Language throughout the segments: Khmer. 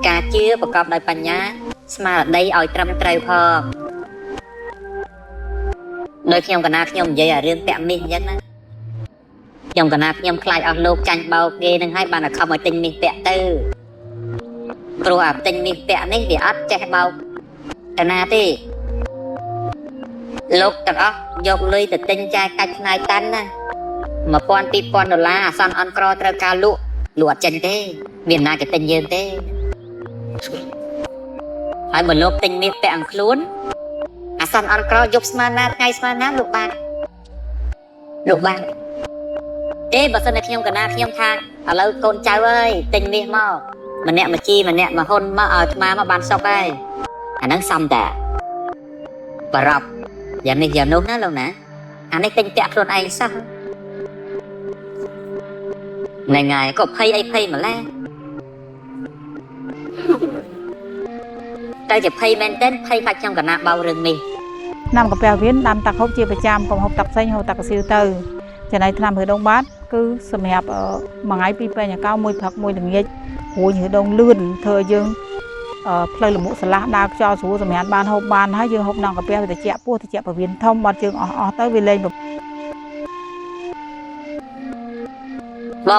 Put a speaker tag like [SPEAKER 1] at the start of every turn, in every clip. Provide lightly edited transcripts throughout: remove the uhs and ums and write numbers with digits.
[SPEAKER 1] ការជឿប្រកបដោយបញ្ញាស្មារតីឲ្យត្រឹមត្រូវផងដោយខ្ញុំកណាខ្ញុំនិយាយអារឿងពាក់មាសអញ្ចឹងណាខ្ញុំកណាខ្ញុំខ្លាចអស់លោកចាញ់បោកគេនឹងឲ្យបានតែខំឲ្យទិញមាសពាក់ទៅព្រោះអាទិញមាសពាក់នេះវាអត់ចេះបោកតាណាទេលោកទាំងអស់យកលុយទៅទិញចាយកាច់ផ្នែកតាន់ណា$1000-2000អាសន្នអន់ក្រត្រូវការលក់អត់ចេញទេមានណាគេទិញយើងទេហើយបើលោកទិញមាសពាក់អង្គខ្លួនអាសន្នអន់ក្រយប់ស្មានណាថ្ងៃស្មានណាលោកបានទេបើសិនតែខ្ញុំកណាខ្ញុំថាឥឡូវកូនចៅអើយទិញមាសមកម្នាក់មកជីម្នាក់មកហ៊ុនមកឲ្យថ្មមកបានសុខហើយអាហ្នឹងសំតាបរោបយ៉ាងនេះយ៉ាងនោះណាលោកណាអានេះទិញពាក់ខ្លួនឯងសោះថ្ងៃក៏ភ័យអីភ័យម្ល៉េះតែជាភ័យមែនទែនភ័យខ្លាចខ្ញុំកណាបោរឿងនេះ
[SPEAKER 2] ណាំកាពះវៀនដាំទឹកហូបជាប្រចាំកុំហូបទឹកផ្សេងហូបទឹកកសៀវទៅចំណែកថ្នាំហឺដងបាត់គឺសម្រាប់មួយថ្ងៃពីរពេលកៅមួយព្រឹកមួយល្ងាចរួចហឺដងលឿនធ្វើឲ្យយើងផ្លូវលមុខស្រឡះដើរខ្យល់ស្រួលសម្រាប់បានហូបបានហើយយើងហូបនំកាពះវាត្រជាក់ពោះត្រជាក់ប្រវៀនធំបាត់ជើងអស់ទៅវាលែង
[SPEAKER 1] ប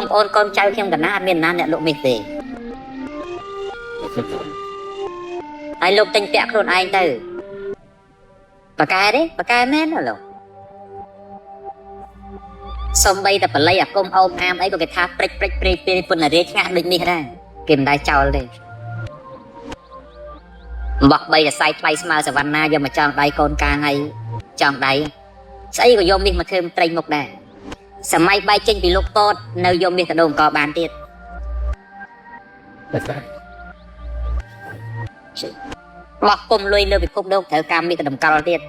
[SPEAKER 1] ងប្អូនកូនចៅខ្ញុំកណាអត់មានណាអ្នកលក់មាសទេហើយលោកទិញពាក់ខ្លួនឯងទៅបកកែទេបកកែមែនលោកសំបីតែបល័យអាគុំអោមអាមអីក៏គេថាព្រិចព្រៃពេលពុនរាជឆ្ងាស់ដូចនេះដែរគេមិនដែរចោលទេបោះបីតែសាយថ្លៃស្មើសវណ្ណាយកមកចងដៃកូនកាងហើយចងដៃស្អីក៏យកមាសមកធ្វើត្រេញមុខដែរសម័យបាយចេញពីលោកពតនៅយកមាសទៅដូងក៏បានទៀតបោះគុំលុយលើពិភពលោកត្រូវការមាសទៅតម្កល់ទៀត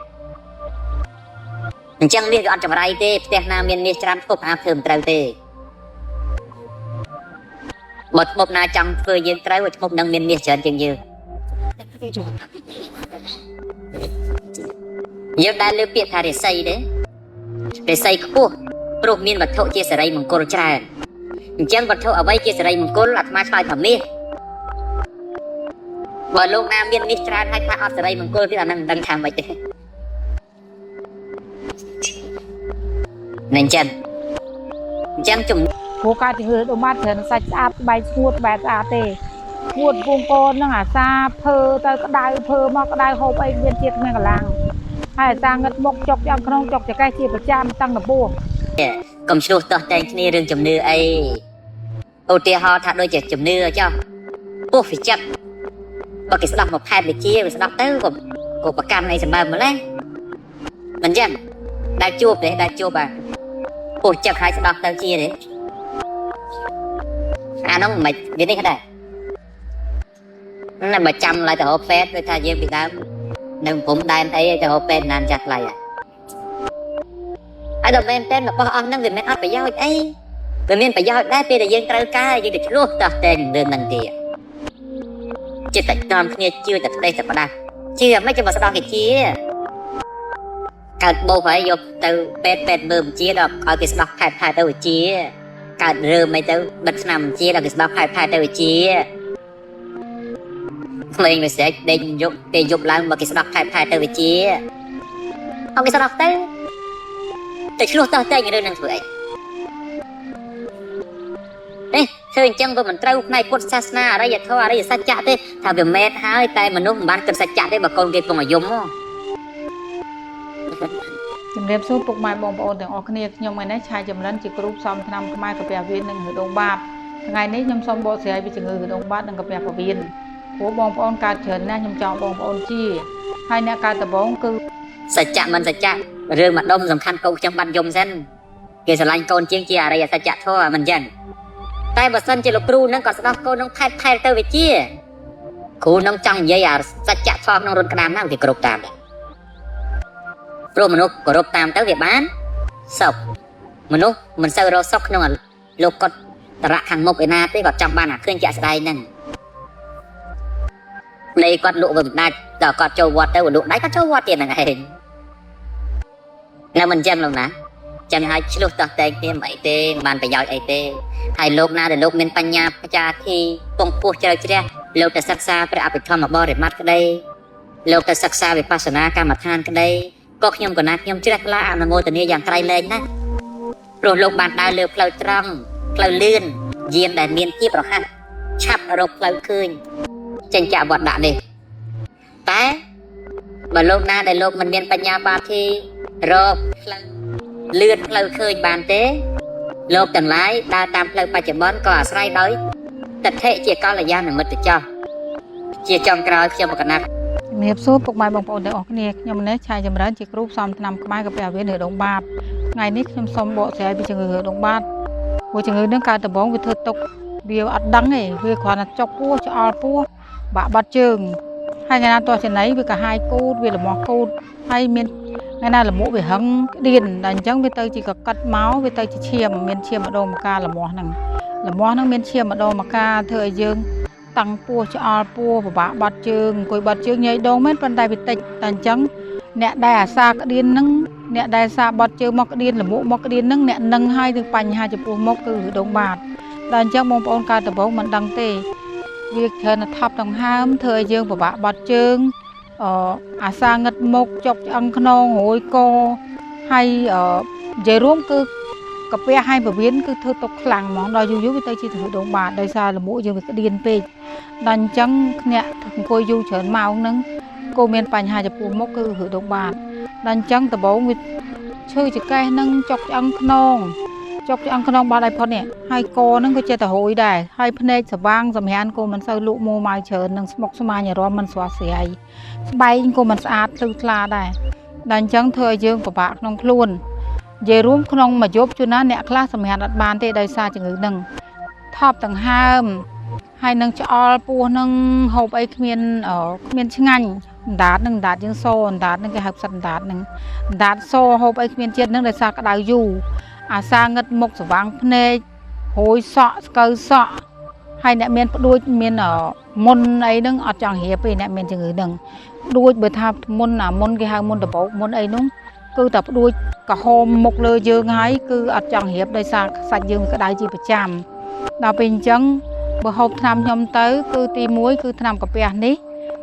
[SPEAKER 1] អញ្ចឹងមាសវាអត់ចម្រៃទេផ្ទះណាមានមាសច្រើនផ្គប់អាធ្វើមិនត្រូវទេបើឈ្មោះណាចង់ធ្វើយើងត្រូវឈ្មោះនឹងមានមាសច្រើនជាងយើងដែលលើពាក្យថារិស័យទេរិស័យខ្ពស់ព្រោះមានវត្ថុជាសិរីមង្គលច្រើនអញ្ចឹងវត្ថុអ្វីជាសិរីមង្គលអាត្មាឆ្លើយថាមាសបើលោកណាមានមាសច្រើនហើយថាអត់សិរីមង្គលទេអានឹងមិនដឹងថាម៉េចទេអញ្ចឹងជំ
[SPEAKER 2] ព្រោះការជំនឿដូម៉ាត់ច្រើនសាច់ស្អាតបែកស្ងួតបែបស្អាតទេស្ងួតពងកូននឹងអាសាភើទៅក្តៅភើមកក្តៅហូបអីមានជាតិគ្មានកម្លាំងហើយអាសាងឹតមុខចុកយ៉ាងក្នុងចុកចកេះជាប្រចាំតាំងដំបួស
[SPEAKER 1] កុំឆ្លោះតោះតែងគ្នារឿងជំនឿអីឧទាហរណ៍ថាដូចជាជំនឿចុះពោះវិចិត្របើគេស្ដាប់មកផែនវិជាវាស្ដាប់ទៅក៏ប្រកាន់អីសម្បើម្លេះមិនចឹងដែលជួបបាទពោះចឹកហើយស្ដាប់ទៅជាទេអានោះមិនវានេះដែរណាបើចាំlạiទៅហូបពេទ្យដូចថាយើងពីដើមនៅព្រំដែនអីទៅហូបពេទ្យណានចាស់ថ្លៃហើយដល់មែនតែរបស់អស់ហ្នឹងវាមិនអត់ប្រយោជន៍អីវាមានប្រយោជន៍ដែរពេលដែលយើងត្រូវការយើងទៅឆ្លោះតោះតែរឿងហ្នឹងទៀតចិត្តតែតាមគ្នាជឿតែផ្ទៃតែផ្ដាស់ជឿមិនចាំមកស្ដោះគេជាកើតបោកហើយយកទៅពេទ្យមើលបញ្ជាដល់ឲ្យគេស្ដោះផែទៅវិជាកើតរើមិនទៅបិទឆ្នាំបញ្ជាដល់គេស្ដោះផែទៅវិជាក្មេងវាស្រែកដេញយកគេយប់ឡើងមកគេស្ដោះផែទៅវិជាអត់គេស្ដោះទៅឆ្លោះតោះតែរឿងនឹងធ្វើអីធ្វើអញ្ចឹងវាមិនត្រូវផ្នែកពុទ្ធសាសនាអរិយធម៌អរិយសច្ចៈទេថាវាមែនហើយតែមនុស្សមិនបានគិតសច្ចៈទេបើកូនគេពងអាយុម
[SPEAKER 2] ជំរាបសួរពុកម៉ែបងប្អូនទាំងអស់គ្នាខ្ញុំថ្ងៃនេះឆាយចម្លិនជាគ្រូផ្សំថ្នាំខ្មែរកាពះវៀននិងហឺដងបាតថ្ងៃនេះខ្ញុំសូមបកស្រាយពីជំងឺហឺដងបាតនិងកាពះវៀនព្រោះបងប្អូនកើតច្រើនណាស់ខ្ញុំចង់បងប្អូនជាហើយអ្នកកើតដំបងគឺ
[SPEAKER 1] សច្ចៈមិនសច្ចៈរឿងមួយដុំសំខាន់កូនខ្ញុំបានយំសិនគេស្រឡាញ់កូនជាងជាអរិយសច្ចៈធម៌មិនចឹងតែបើសិនជាលោកគ្រូនឹងក៏ស្ដោះកូននឹងថែទៅវិជាគ្រូនឹងចង់និយាយអាសច្ចៈធម៌ក្នុងរត់ក្តាមណាគេគ្រប់តាមដែរព្រោះមនុស្សគោរពតាមទៅវាបានសុខមនុស្សមិនសូវរកសុខក្នុងលោកគាត់តរៈខាងមុខឯណាទេគាត់ចង់បានអាឃើញជាក់ស្ដែងហ្នឹងលេគាត់លក់វាមិនដាច់ដល់គាត់ចូលវត្តទៅលក់ដាច់គាត់ចូលវត្តទៀតហ្នឹងឯងនៅមិនចឹងលោកណាចឹងហើយឆ្លោះតោះតែងគ្នាមិនអីទេមិនបានប្រយោជន៍អីទេហើយលោកណាដែលលោកមានបញ្ញាបច្ចាធីពងពោះជ្រៅជ្រះ លោកតែសិក្សាព្រះអភិធម្មបរិមត្តក្តីលោកតែសិក្សាវិបស្សនាកម្មដ្ឋានក្តីក៏ខ្ញុំកណាត់ខ្ញុំជ្រះថ្លាអនុមោទនាយ៉ាងក្រៃលែងណាស់ព្រោះលោកបានដើរលើផ្លូវត្រង់ផ្លូវលឿនយានដែលមានភាពរហ័សឆាប់រកផ្លូវឃើញចេញចាក់វត្តដាក់នេះតែបើលោកណាដែលលោកមិនមានបញ្ញាបាធីរកផ្លូវលឿនផ្លូវឃើញបានទេលោកទាំងឡាយដើរតាមផ្លូវបច្ចុប្បន្នក៏អាស្រ័យដោយទិដ្ឋិជាកល្យាណមិត្តចោះជាចុងក្រោយខ្ញុំបកណាត់
[SPEAKER 2] ជំរាបសួរពុកម៉ែបងប្អូនទាំងអស់គ្នាខ្ញុំនេះឆាយចម្រើនជាគ្រូផ្សំថ្នាំខ្មែរកាពះវៀនឬដងបាតថ្ងៃនេះខ្ញុំសូមបកស្រាយពីជំងឺដងបាតព្រោះជំងឺនឹងកើតដំបូងវាធ្វើទុកវាអត់ដឹងទេវាគ្រាន់តែចុកពោះឆ្អល់ពោះបាក់បាត់ជើងហើយថ្ងៃណាតោះចេណីវាកាហាយគូតវាលមាស់គូតហើយមានថ្ងៃណាលមុខវាហឹងក្តៀនតែអញ្ចឹងវាទៅជាកកាត់មកវាទៅជាឈាមមានឈាមម្ដងម្កាលមាស់ហ្នឹងមានឈាមម្ដងម្កាលធ្វើឲ្យយើងតាំងពោះឆ្អល់ពោះពិបាកបាត់ជើងអង្គុយបាត់ជើងញ៉ៃដងមែនប៉ុន្តែវាតិចតែអញ្ចឹងអ្នកដែលអាសាក្តៀនហ្នឹងអ្នកដែលសាបាត់ជើងមកក្តៀនលមុខមកក្តៀនហ្នឹងអ្នកនឹងហើយនឹងបញ្ហាចំពោះមុខគឺដងបាតតែអញ្ចឹងបងប្អូនកើតដំបូងមិនដឹងទេវាច្រើនតែថប់ដង្ហើមធ្វើឲ្យយើងពិបាកបាត់ជើងអាសាងឹតមុខចុកឆ្អឹងខ្នងរួយកហើយនិយាយរួមគឺកាពះហើយពវៀនគឺធ្វើទុកខ្លាំងហ្មងដល់យូរវាទៅជាដងបាតដោយសារលមុខយើងវាក្តៀនពេកដល់អញ្ចឹងអ្នកអង្គុយយូរច្រើនម៉ោងហ្នឹងក៏មានបញ្ហាចំពោះមុខគឺដងបាតដល់អញ្ចឹងដំបូងវាឈឺចង្កេះហ្នឹងចុកឆ្អឹងខ្នងបាត់ឲ្យផុតនេះហើយកហ្នឹងក៏ចេះតែរួយដែរហើយភ្នែកស្វាងសម្រានក៏មិនសូវលក់មួម៉ៅច្រើននឹងស្មុកស្មាញអារម្មណ៍មិនស្រស់ស្រាយស្បែកក៏មិនស្អាតភ្លឺថ្លាដែរដល់អញ្ចឹងធ្វើឲ្យយើងពិបាកក្នុងខ្លួននិយាយរួមក្នុងមួយយប់ជួនណាអ្នកខ្លះសម្រានអត់បានទេដោយសារជំងឺហ្នឹងថប់ដង្ហើមហើយនឹងឆ្អល់ពោះនឹងហូបអីគ្មានឆ្ងាញ់អណ្ដាតយើងសូអណ្ដាតនឹងគេហៅផ្សិតអណ្ដាតនឹងអណ្ដាតសូហូបអីគ្មានជាតិនឹងដោយសារក្តៅយូរអាសាងឹតមុខស្វាងភ្នែករួយសក់ស្កើសក់ហើយអ្នកមានផ្ដួចមានមុនអីហ្នឹងអត់ចង់រៀបទេអ្នកមានជំងឺហ្នឹងផ្ដួចបើថាមុនគេហៅមុនដបោកមុនអីហ្នឹងគឺតែផ្ដួចក្រហមមុខលើយើងហើយគឺអត់ចង់រៀបដោយសារសាច់យើងវាក្តៅជាប្រចាំដល់ពេលអញ្ចឹងបើហូបថ្នាំខ្ញុំទៅគឺទី1គឺថ្នាំកាពះនេះ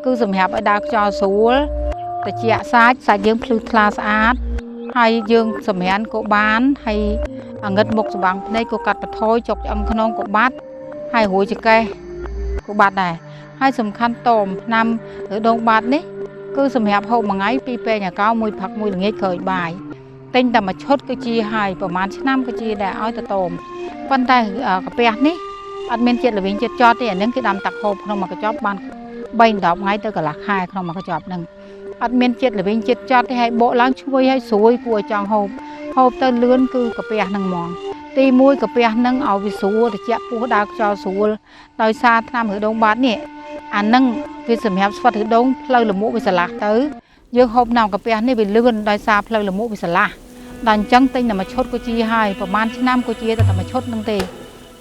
[SPEAKER 2] គឺសម្រាប់ឲ្យដើរខ្យល់ស្រួលត្រជាក់សាច់យើងភ្លឺថ្លាស្អាតហើយយើងសម្រានក៏បានហើយអាងឹតមុខស្វាងភ្នែកក៏កាត់បន្ថយចុកឆ្អឹងខ្នងក៏បាត់ហើយរួយចង្កេះក៏បាត់ដែរហើយសំខាន់តមថ្នាំដងបាតនេះគឺសម្រាប់ហូបមួយថ្ងៃពីរពេលញ៉ាកោមួយផឹកមួយល្ងាចក្រោយបាយទិញតែមួយឈុតគឺជាហើយប្រហែលឆ្នាំគឺជាដែរឲ្យតតមប៉ុន្តែកាពះនេះអត់មានជាតិល្វីងជាតិចត់ទេអានឹងគេដាំទឹកហូបក្នុងមួយកញ្ចប់បាន3-10ថ្ងៃទៅកន្លះខែក្នុងមួយកញ្ចប់ហ្នឹងអត់មានជាតិល្វីងជាតិចត់ទេហើយបកឡើងឈ្ងុយហើយស្រួយគួរឲ្យចង់ហូបទៅលឿនគឺកាពះហ្នឹងហ្មងទី1កាពះហ្នឹងឲ្យវាស្រួលត្រជាក់ពោះដើរខ្យល់ស្រួលដោយសារថ្នាំដងបាតនេះអាហ្នឹងវាសម្រាប់ស្វិតដងផ្លូវលមុខវាស្រឡះទៅយើងហូបថ្នាំកាពះនេះវាលឿនដោយសារផ្លូវលមុខវាស្រឡះដល់អញ្ចឹងទិញតែមួយឈុតក៏ជាហើយប្រហែលឆ្នាំក៏ជាតែមួយឈុតហ្នឹងទេ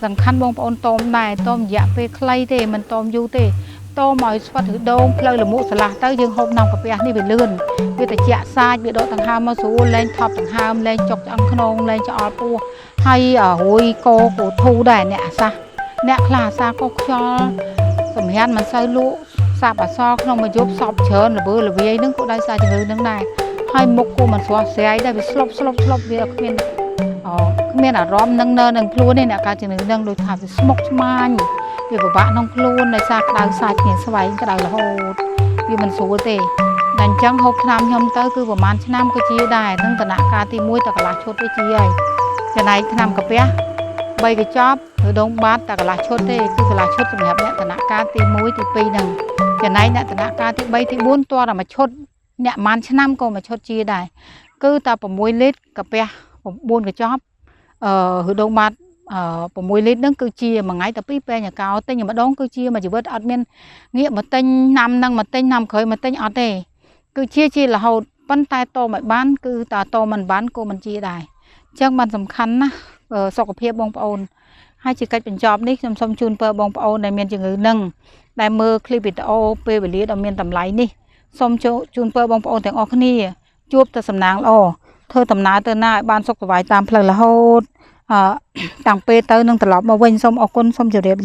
[SPEAKER 2] សំខាន់បងប្អូនតមដែរតមរយៈពេលខ្លីទេមិនតមយូរទេតមឲ្យស្វិតដងផ្លូវលមុខស្រឡះទៅយើងហូបថ្នាំកាពះនេះវាលឿនវាត្រជាក់សាច់វាដកដង្ហើមមកស្រួលលែងថប់ដង្ហើមលែងចុកឆ្អឹងខ្នងលែងឆ្អល់ពោះហើយរួយកក៏ធូរដែរអ្នកអាសាអ្នកខ្លះអាសាកុសខ្យល់សម្រានមិនសូវលក់សាប់អសរក្នុងមួយយប់សពច្រើនល្វើល្វាយហ្នឹងក៏ដោយសារជំងឺហ្នឹងដែរហើយមុខក៏មិនស្រស់ស្រាយដែរវាស្លុបវាគ្មានអារម្មណ៍នឹងនៅនឹងខ្លួនទេអ្នកកើតជំងឺហ្នឹងដូចថាវាស្មុគស្មាញវាពិបាកក្នុងខ្លួនដោយសារក្តៅសាច់គ្នាស្វែងក្តៅរហូតវាមិនស្រួលទេតែអញ្ចឹងហូបថ្នាំខ្ញុំទៅគឺប្រហែលឆ្នាំក៏ជាដែរនឹងដំណាក់កាលទី1តកន្លះឈុតទៅជាហើយចំណែកថ្នាំកាពះ3កញ្ចប់ឬដងបាតតកន្លះឈុតទេគឺកន្លះឈុតសម្រាប់អ្នកដំណាក់កាលទី1ទី2ហ្នឹងចំណែកអ្នកដំណាក់កាលទី3ទី4តតែមួយឈុតអ្នកប្រហែលឆ្នាំក៏មួយឈុតជាដែរគឺតែ6លីត្រកាពះ9កញ្ចប់ឬដងបាត6លីត្រហ្នឹងគឺជាមួយថ្ងៃតែ2ពេលញ៉ាកោទិញម្ដងគឺជាមួយជីវិតអត់មានងាកមកទិញណាំហ្នឹងមកទិញណាំក្រោយមកទិញអត់ទេគឺជារហូតប៉ុន្តែតមិនបានគឺតមិនបានក៏មិនជាដែរអញ្ចឹងបានសំខាន់ណាស់សុខភាពបងប្អូនហើយជាកិច្ចបញ្ចប់នេះខ្ញុំសូមជូនពរបងប្អូនដែលមានជំងឺហ្នឹងដែលមើលឃ្លីបវីដេអូពេលវេលាដ៏មានតម្លៃនេះសូមជូនពរបងប្អូនទាំងអស់គ្នាជួបតែសំណាងល្អធ្វើដំណើរទៅណាឲ្យបានសុខសប្បាយតាមផ្លូវរហូតតាំងពេលទៅនឹងត្រឡប់មកវិញសូមអរគុណសូមជម្រាបលា